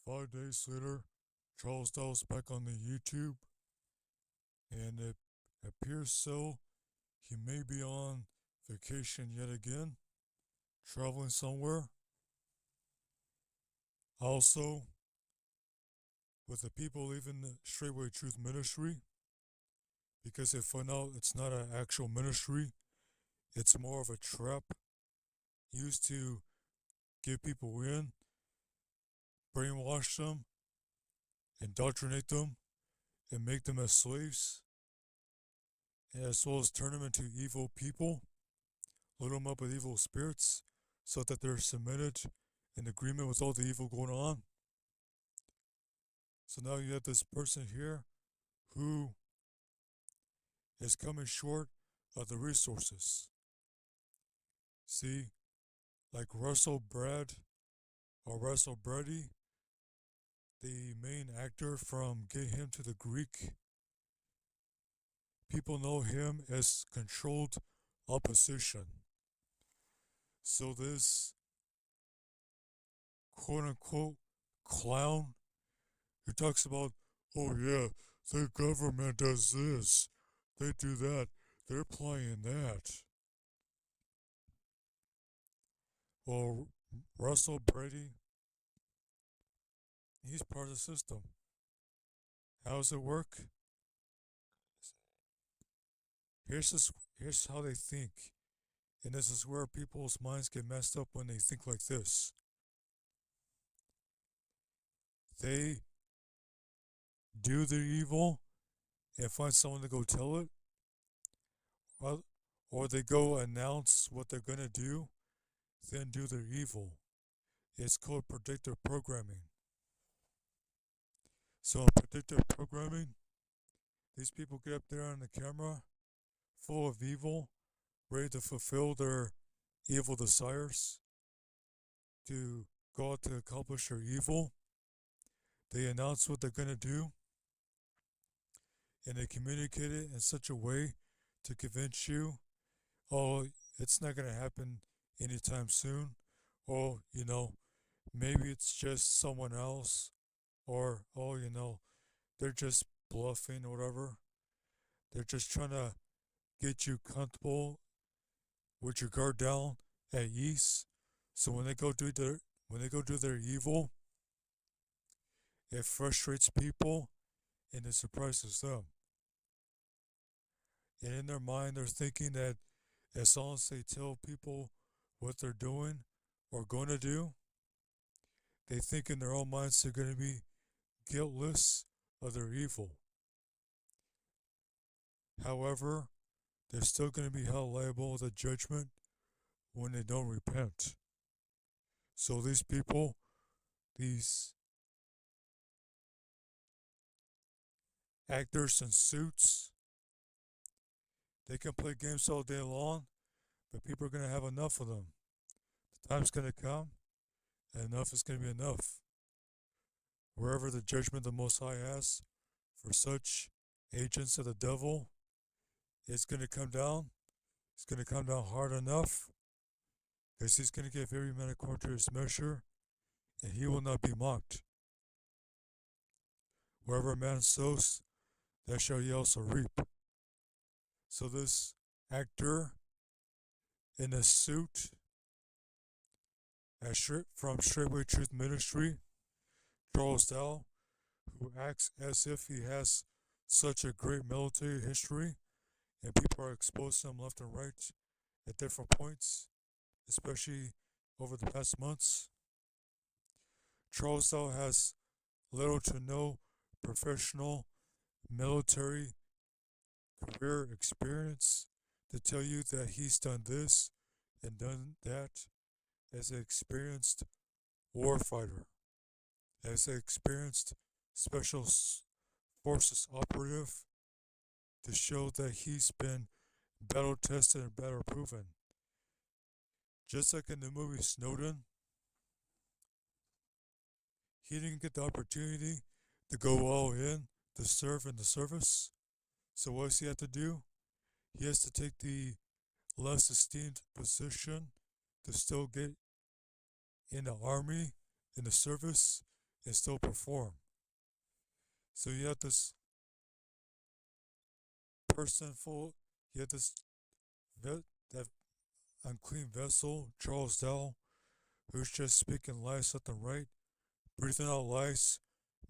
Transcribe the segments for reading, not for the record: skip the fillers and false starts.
5 days later, CharlesDowell's back on the YouTube, and it appears so he may be on vacation yet again, traveling somewhere. Also, with the people leaving the Straightway Truth Ministry, because they find out it's not an actual ministry, it's more of a trap used to give people in, brainwash them, indoctrinate them, and make them as slaves, as well as turn them into evil people, load them up with evil spirits, so that they're submitted in agreement with all the evil going on. So now you have this person here who is coming short of the resources. See, like Russell Brady, the main actor from Get Him to the Greek, people know him as controlled opposition. So this quote unquote clown who talks about, oh yeah, the government does this, they do that, they're playing that. Well, Russell Brady, he's part of the system. How does it work? Here's how they think. And this is where people's minds get messed up when they think like this. They do their evil and find someone to go tell it, or they go announce what they're going to do, then do their evil. It's called predictive programming. So in predictive programming, these people get up there on the camera, full of evil, ready to fulfill their evil desires, to go out to accomplish their evil. They announce what they're going to do, and they communicate it in such a way to convince you, oh, it's not going to happen anytime soon, or, maybe it's just someone else, or, oh, they're just bluffing or whatever. They're just trying to get you comfortable with your guard down at ease. So when they go do their evil, it frustrates people and it surprises them. And in their mind, they're thinking that as long as they tell people what they're doing or going to do, they think in their own minds they're going to be guiltless of their evil. However, they're still going to be held liable to the judgment when they don't repent. So these people, these actors in suits, they can play games all day long, but people are going to have enough of them. The time's going to come, and enough is going to be enough. Wherever the judgment the Most High has for such agents of the devil, it's going to come down. It's going to come down hard enough, because he's going to give every man according to his measure, and he will not be mocked. Wherever a man sows, that shall he also reap. So this actor in a suit from Straightway Truth Ministry, CharlesDowell, who acts as if he has such a great military history, and people are exposed to him left and right at different points, especially over the past months. CharlesDowell has little to no professional military career experience to tell you that he's done this and done that as an experienced warfighter, as an experienced special forces operative, to show that he's been battle tested and battle proven. Just like in the movie Snowden, he didn't get the opportunity to go all in to serve in the service. So what does he have to do? He has to take the less esteemed position to still get in the army, in the service, and still perform. So you have this person full, you have this that unclean vessel, Charles Dowell, who's just speaking lies left and right, breathing out lies,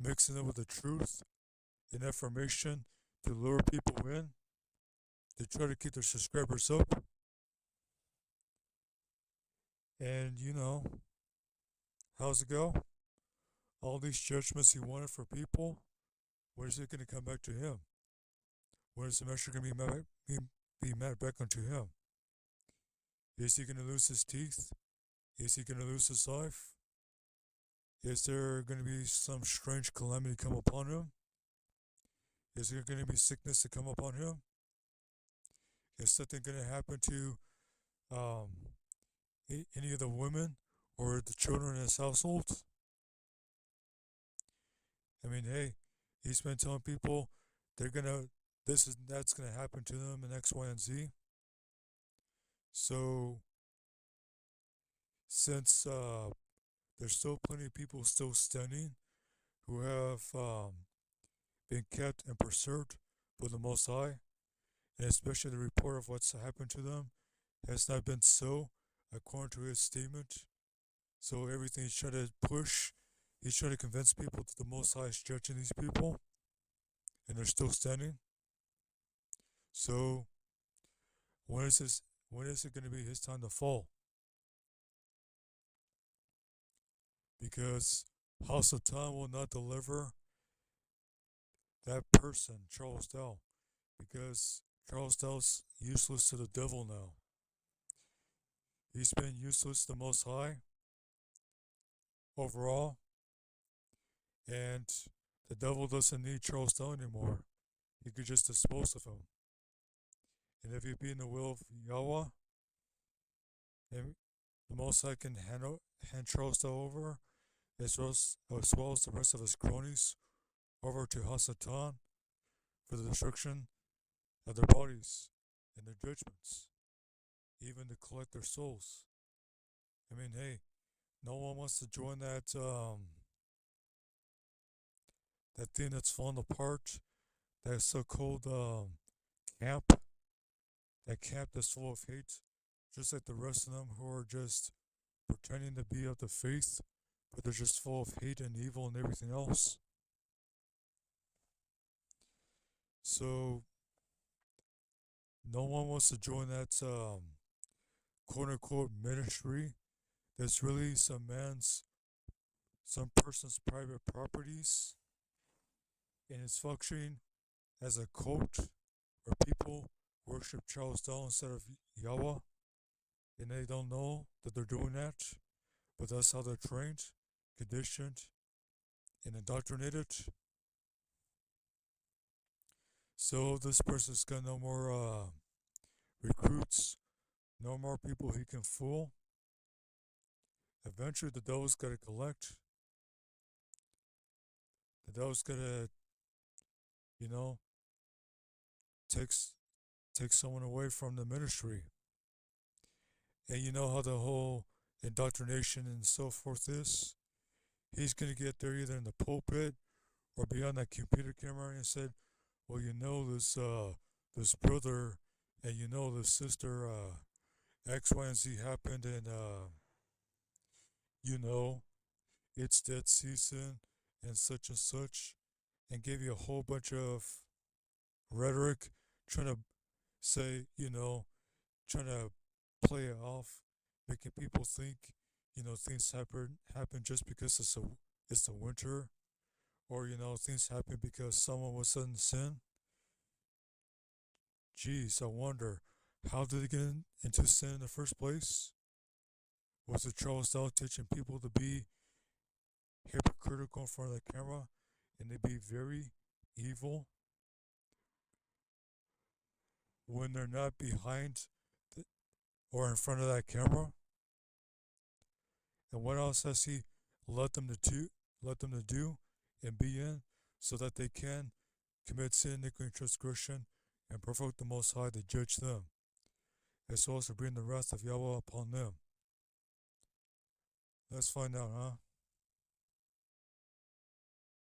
mixing it with the truth and information to lure people in, to try to keep their subscribers up. And how's it go? All these judgments he wanted for people, when is it going to come back to him? When is the measure going to be met back unto him? Is he going to lose his teeth? Is he going to lose his life? Is there going to be some strange calamity come upon him? Is there going to be sickness to come upon him? Is something going to happen to um, any of the women or the children in his household? I mean, hey, he's been telling people that's gonna happen to them in X, Y, and Z. So since there's still plenty of people still standing who have been kept and preserved by the Most High, and especially the report of what's happened to them has not been so according to his statement. So everything he's trying to push, he's trying to convince people that the Most High is judging these people, and they're still standing. So when is it going to be his time to fall? Because House of Time will not deliver that person, CharlesDowell, because CharlesDowell's useless to the devil now. He's been useless to the Most High overall, and the devil doesn't need CharlesDowell anymore. He could just dispose of him. And if he be in the will of Yahweh, and the Most High can hand CharlesDowell over, as well as the rest of his cronies, over to Hasatan for the destruction of their bodies and their judgments, even to collect their souls. I mean, hey, no one wants to join that thing that's falling apart, that so-called camp, that camp that's full of hate, just like the rest of them who are just pretending to be of the faith, but they're just full of hate and evil and everything else. So no one wants to join that quote-unquote ministry that's really some person's private properties, and it's functioning as a cult where people worship CharlesDowell instead of Yahweh, and they don't know that they're doing that, but that's how they're trained, conditioned, and indoctrinated. So this person's got no more recruits, no more people he can fool. Eventually the devil's got to collect. The devil's got to, take someone away from the ministry. And you know how the whole indoctrination and so forth is? He's going to get there either in the pulpit or behind that computer camera and said, well, this brother and this sister, X, Y, and Z happened, and it's dead season and such, and gave you a whole bunch of rhetoric trying to say, trying to play it off, making people think, things happen just because it's the winter, or things happen because someone was in sin. Geez, I wonder, how did they get into sin in the first place? Was it CharlesDowell teaching people to be hypocritical in front of the camera and to be very evil when they're not behind or in front of that camera? And what else has he let them to do and be in, so that they can commit sin, iniquity, and transgression, and provoke the Most High to judge them, as well as to bring the wrath of Yahweh upon them? Let's find out, huh?